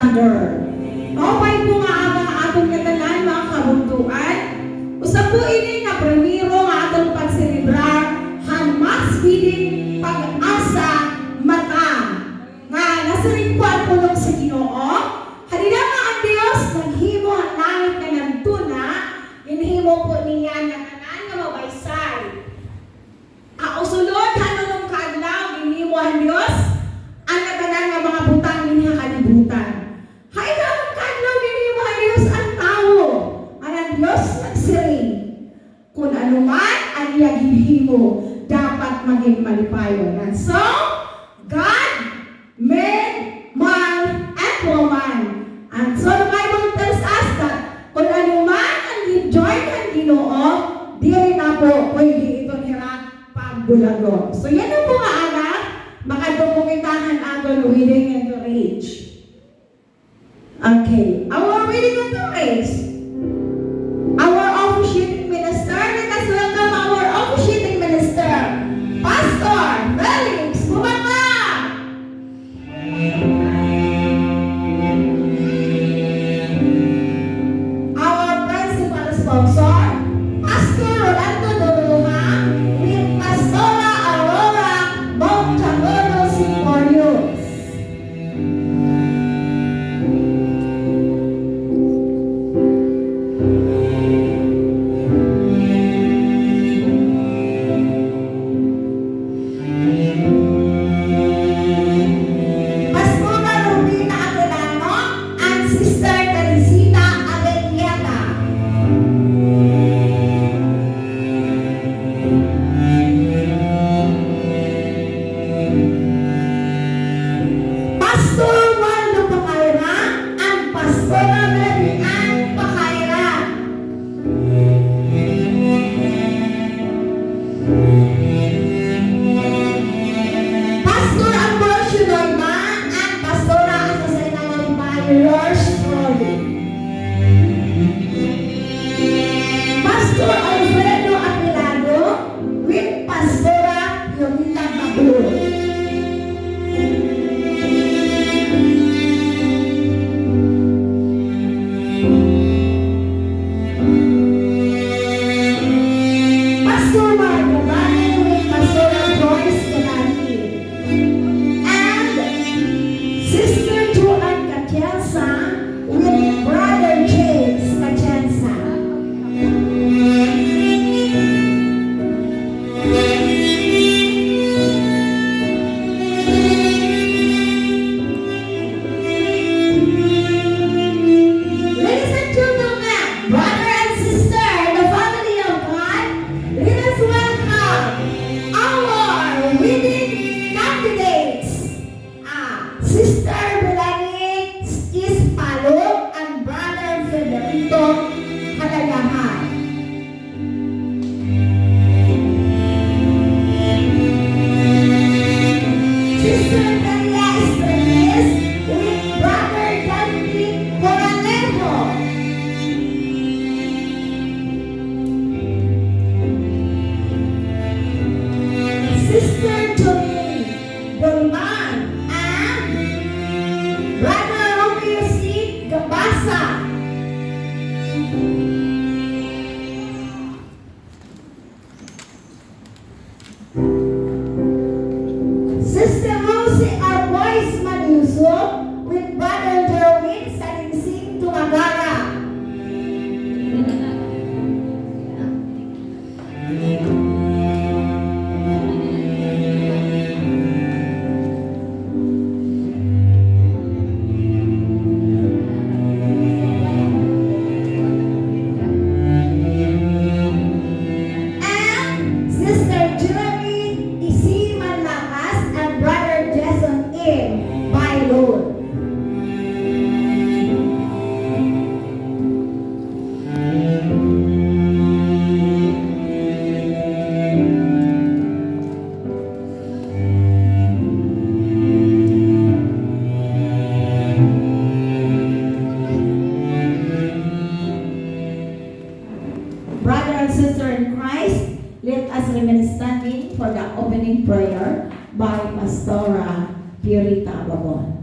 Okay po nga ang atong katanan mga kabuntuan. Usap po ini nga primero nga atong pagselebrar han mas biling pag-asa mata. Nga nasaringkuan po ng sa Ginoo. Halina nga ang Dios naghimo ang langit nga nagtuna, inhimo po niya nga tanan nga mabaysay. Usulod hanong kaadlaw inhimo ang Dios ang tanan nga mga butang niya kalibutan. Hay lang kadlaw ginhimo ang Dios ang tawo. Ang Dios nagsiring. Kung ano man ang iya ginhimo dapat maging malipayon. And so, God made man and woman. And so the Bible tells us that kung ano man ang join ng Ginoo, diri na po pwede ito nila pagbulagon. So yan ang po nga anak, makadokumentahan aton wedding and marriage. Okay, our wedding and marriage. Our officiating minister, let us welcome our officiating minister, Pastor Felix Bumanga. Our principal sponsor, Pastor Rolando Doroha, with Pastora Aurora Montanoro Sicorios. Pastora Rubina Adelano and Sister Teresita Adelnieta. Pastor Waldo Pacaira and Pastora Mary Ann Pacaira. Pastor Ambrosio Norma and Pastora Asusena Norma, yours truly. Pastor Alfredo Apilado with Pastora Yolita Bablo. Pastor Mario Bani with Pastora Joyce Galani. And Sister Joan Catienza with Brother James Catienza. Ladies and gentlemen, brother and sister, the family of God, let us welcome our wedding candidates. Sister Melanie Ispalo and Brother Federico Halagahan. Sister Maria Estrellas with Brother Dante Coralejo. Sister Jolie Dolman and Brother Romeo C. Gabasa. Sister Rosie Arbois Manuso with Brother Jerwin Salinsing Tumagara. And Sister Jeremy Isi Manlakas and Brother Jason M. Bailon. Brother and sister in Christ, let us remain standing for the opening prayer by Pastora Purita Babon.